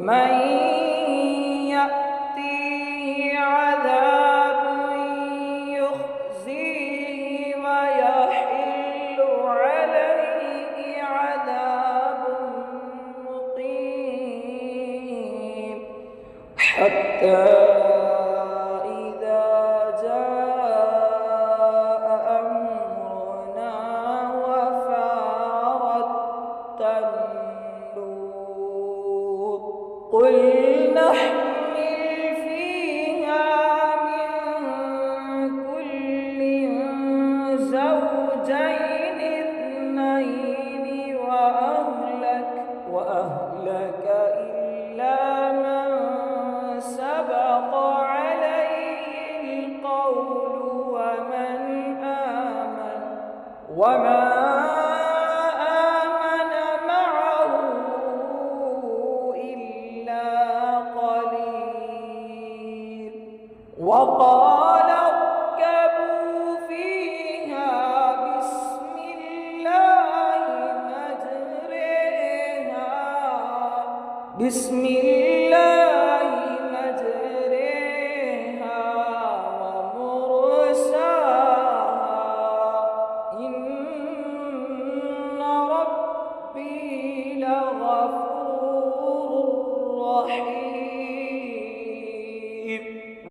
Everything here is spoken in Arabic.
من يأتيه عذاب يخزيه ويحل عليه عذاب مقيم حتى إذا جاء أمرنا وفارت النور قل نحمل فيها من كل زوجين اثنين وأهلك إلا من سبق عليه القول وما آمن معه إلا قليل وقال اركبوا فيها بسم الله